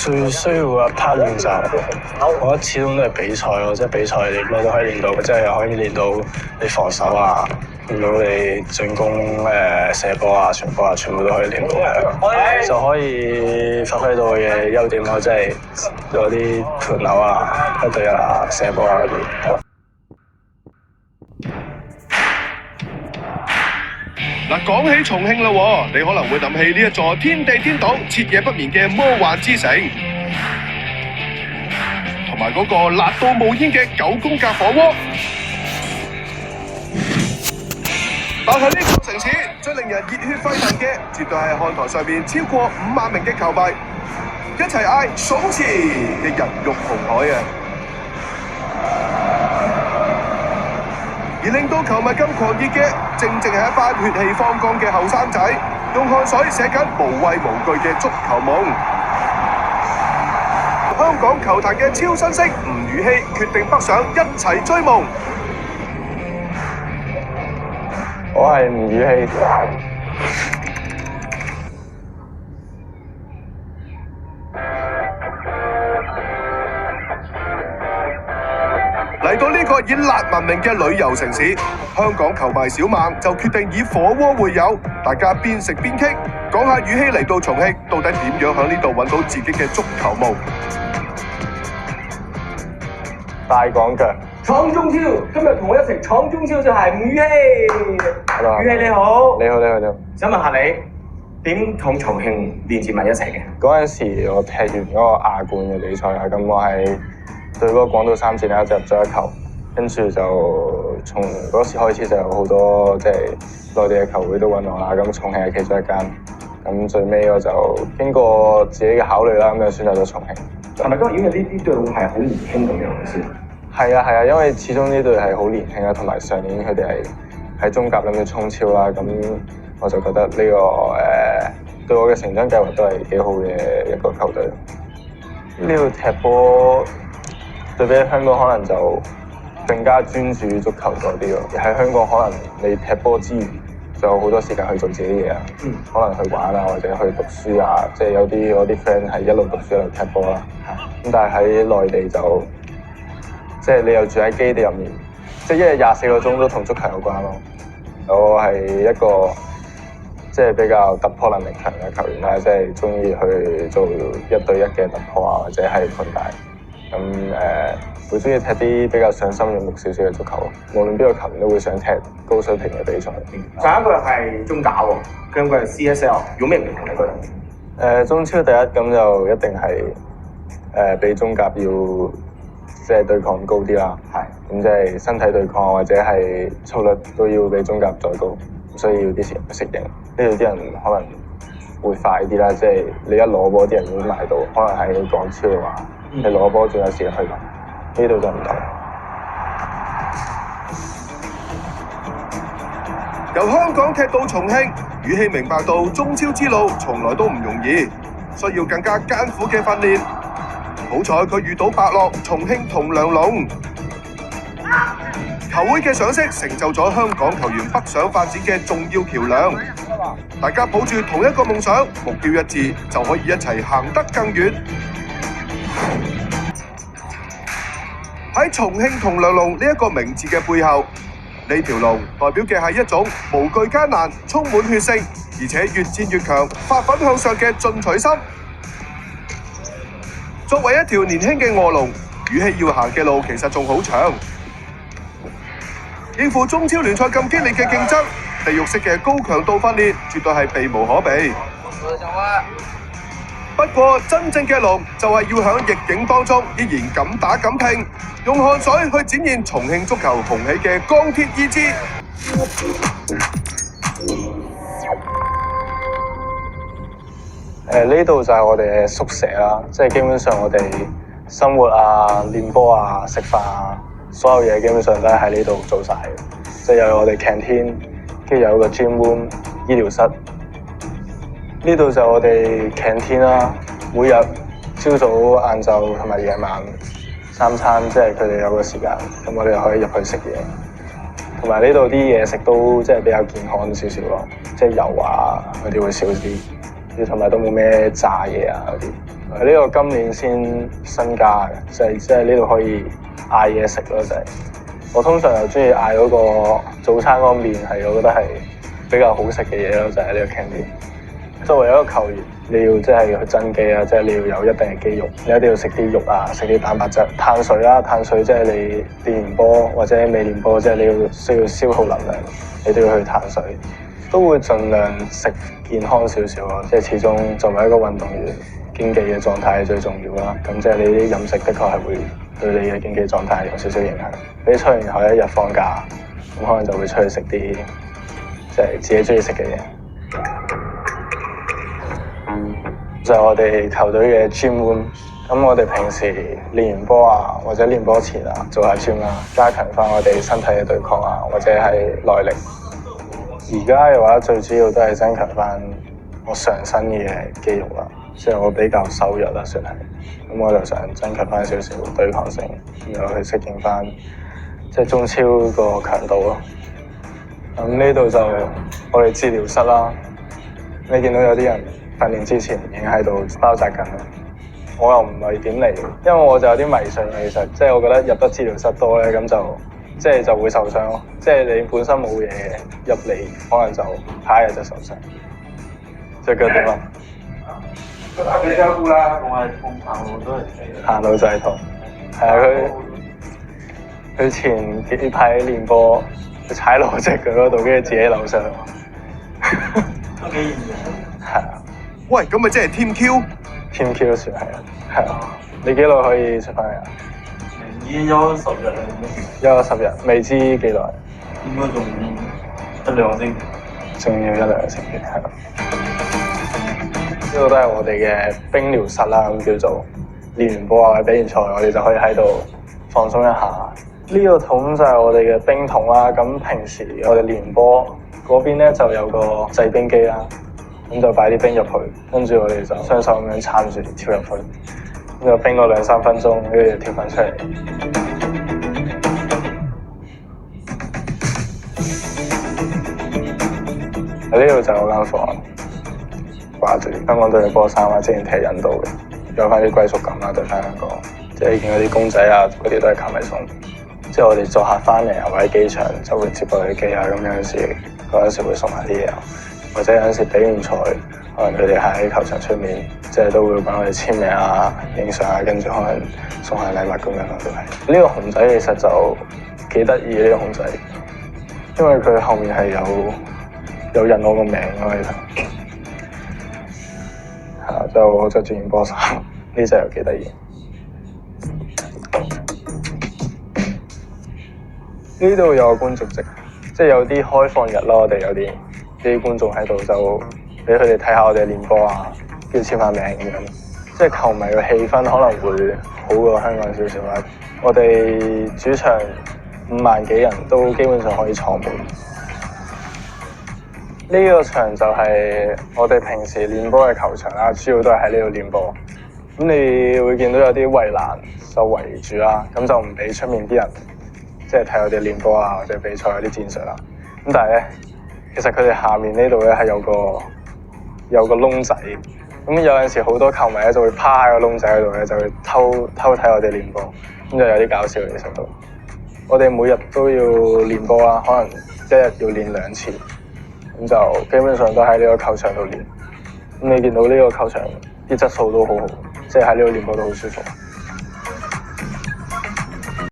最需要一 part 練習，我覺得始終都係比賽咯，即係比賽你咩都可以練到，即係可以練到你防守啊，練到你進攻射波啊、傳波啊，全部都可以練到嘅，就可以發揮到佢嘅優點咯，即係有啲盤扭啊、一對啊、射波啊嗰啲。嗱，講起重慶啦，你可能會諗起呢一座天地顛倒、徹夜不眠嘅魔幻之城，同埋嗰個辣到冒煙嘅9宮格火鍋。但係呢個城市最令人熱血沸騰嘅，絕對係看台上面超過5萬名嘅球迷一齊嗌數錢嘅人肉紅海啊！而令到球迷咁狂熱嘅，正係一班血氣方剛嘅後生仔，用汗水寫緊無畏無懼嘅足球夢。香港球壇嘅超新星吳宇希決定北上一齊追夢。我係吳宇希。嚟到呢個以辣聞名嘅旅遊城市，香港球迷小孟就決定以火鍋會友，大家邊食邊傾，講下宇希嚟到重慶到底點樣喺呢度揾到自己嘅足球夢。大港腳。闖中超，今日同我一齊闖中超就係吳宇希。宇希你好。你好。想問下你點同重慶連接埋一齊嘅？嗰陣時我踢完嗰個亞冠嘅比賽啦，咁我係對嗰個廣島三箭就入咗一球，跟住就從嗰時開始就有好多即係內地嘅球會都揾我啦，咁重慶係其中一間，咁最尾我就經過自己嘅考慮啦，咁就選擇咗重慶。係咪因為呢啲隊係好年輕咁樣先？係啊，因為始終呢隊係好年輕啊，同埋上年佢哋係喺中甲諗住衝超啦，咁我就覺得呢個對我嘅成長計劃都係幾好嘅一個球隊。呢度踢波對比香港可能就更加專注足球多啲咯。喺香港可能你踢波之餘，就有好多時間去做自己嘢啊，可能去玩啊，或者去讀書啊，即係有啲我啲 friend 係一路讀書一路踢波啦。咁但係喺內地就即係你又住喺基地入面，即係一日24個鐘都同足球有關咯。我係一個即係比較突破能力強嘅球員啦，即係中意去做1對1嘅突破啊，或者係擴大。咁會中意踢啲比較上心用目少少嘅足球，無論邊個球員都會想踢高水平嘅比賽。上一個係中甲喎，今個係 CSL， 有咩唔同你覺得？中超第一咁就一定係比中甲要即係對抗高啲啦。係。咁即係身體對抗或者係速率都要比中甲再高，所以要啲時間適應。呢度啲人可能會快啲啦，即係你一攞波啲人已經埋到，可能喺港超嘅話。你攞波仲有時間去埋，呢度就唔同。由香港踢到重慶，宇希明白到中超之路從來都唔容易，需要更加艱苦嘅訓練。好彩佢遇到伯樂、重慶同梁龍，球會嘅賞識成就咗香港球員北上發展嘅重要橋梁。大家抱住同一個夢想，目標一致，就可以一齊行得更遠。喺重慶同梁龍呢一個名字嘅背後，呢條龍代表嘅係一種無懼艱難、充滿血性，而且越戰越強、發奮向上嘅進取心。作為一條年輕嘅臥龍，宇希要行嘅路其實仲好長。應付中超聯賽咁激烈嘅競爭，地獄式嘅高強度訓練絕對係避無可避。不過真正嘅龍就係要喺逆境當中依然敢打敢拼，用汗水去展現重慶足球雄起嘅鋼鐵意志。呢度就係我哋嘅宿舍啦，即係基本上我哋生活啊、練波啊、食飯啊，所有嘢基本上都係喺呢度做晒嘅。即係有我哋 canteen， 跟住有個 gym room 醫療室。呢度就我哋 canteen 啦，每日朝早、晏晝同埋夜晚3餐，即係佢哋有個時間，咁我哋可以入去食嘢。同埋呢度啲嘢食都即係比較健康少少咯，即係油啊嗰啲會少啲，同埋都冇咩炸嘢啊嗰啲。呢個今年先新加嘅，即係呢度可以嗌嘢食咯，就係我通常又中意嗌嗰個早餐嗰個麵，係我覺得係比較好食嘅嘢咯，就係呢個 canteen。作為一個球員，你要即係去增肌啊，即係你要有一定嘅肌肉，你一定要食啲肉啊，食啲蛋白質、碳水啦，碳水即係你練完波或者未練波，即係你要需要消耗能量，你都要去碳水，都會盡量食健康少少咯，即係始終作為一個運動員，競技嘅狀態係最重要啦。咁即係你啲飲食的確係會對你嘅競技狀態有少少影響。比賽完後一日放假，咁可能就會出去食啲即係自己中意食嘅嘢。就係我哋球隊嘅 gym room，咁我哋平時練完波啊，或者練波前啊，做下 gym 啦，加強翻我哋身體嘅對抗啊，或者係耐力。而家嘅話，最主要都係增強翻我上身嘅肌肉啦，即係我比較瘦弱啦，算係。咁我就想增強翻少少對抗性，然後去適應翻即係中超個強度咯。咁呢度就我哋治療室啦，你見到有啲人訓練之前已經喺度包紮緊，我又唔係點嚟，因為我就有啲迷信嘅，其實即係我覺得入得治療室多咧，咁就會受傷咯。即係你本身冇嘢入嚟，可能就下一日就受傷。隻腳點啊？個打幾多步啦？我係行路都係行路就係痛。係啊，佢前幾排練波，佢踩落隻腳嗰度，跟住自己扭傷。都幾嚴重。係啊。喂，咁咪即係 Team Q？Team Q 算係啊，係啊。你幾耐可以出翻嚟啊？已經休10日啦。休10日，未知幾耐？應該仲1-2個星期。仲要1-2個星期，係啊。呢度都係我哋嘅冰療室啦，咁叫做練完波啊，比完賽我哋就可以喺度放鬆一下。呢個桶就係我哋嘅冰桶啦，咁平時我哋練完波嗰邊咧就有個製冰機啦。咁就擺啲冰入去，跟住我哋就雙手咁樣撐住跳入去，咁就冰個2-3分鐘，跟住跳翻出嚟。喺呢度就有間房，掛住香港隊嘅波衫啦，之前踢印度嘅，有翻啲歸屬感啦，對翻香港。即係見嗰啲公仔啊，嗰啲都係球迷送。即係我哋作客翻嚟啊，或者機場就會接過佢機啊，咁有陣時會送下啲嘢。或者有陣時比完賽，可能佢哋喺球場出面，即係都會揾我哋簽名啊、影相啊，跟住可能送下禮物咁樣咯，都係。呢個熊仔其實就幾得意呢個熊仔，因為佢後面係有印我個名咯，其實。係啊，就我着住件波衫，呢隻又幾得意。呢度有個觀眾席，即係有啲開放日咯，我哋有啲觀眾喺度就俾佢哋睇下我哋練波啊，跟住簽下名咁樣。即係球迷嘅氣氛可能會好過香港少少啦。我哋主場5萬幾人都基本上可以坐滿。呢個場就係我哋平時練波嘅球場啦，主要都係喺呢度練波。咁你會見到有啲圍欄就圍住啦，咁就唔俾出面啲人即係睇我哋練波啊，或者比賽嗰啲戰術啦。咁但係咧，其實佢哋下面呢度咧係有個窿仔，咁有陣時好多球迷咧就會趴喺個窿仔嗰度咧，就會偷睇我哋練波，咁就有啲搞笑其實都。我哋每日都要練波啦，可能一日要練2次，咁就基本上都喺呢個球場度練。咁你見到呢個球場啲質素都好好，即係喺呢度練波都好舒服。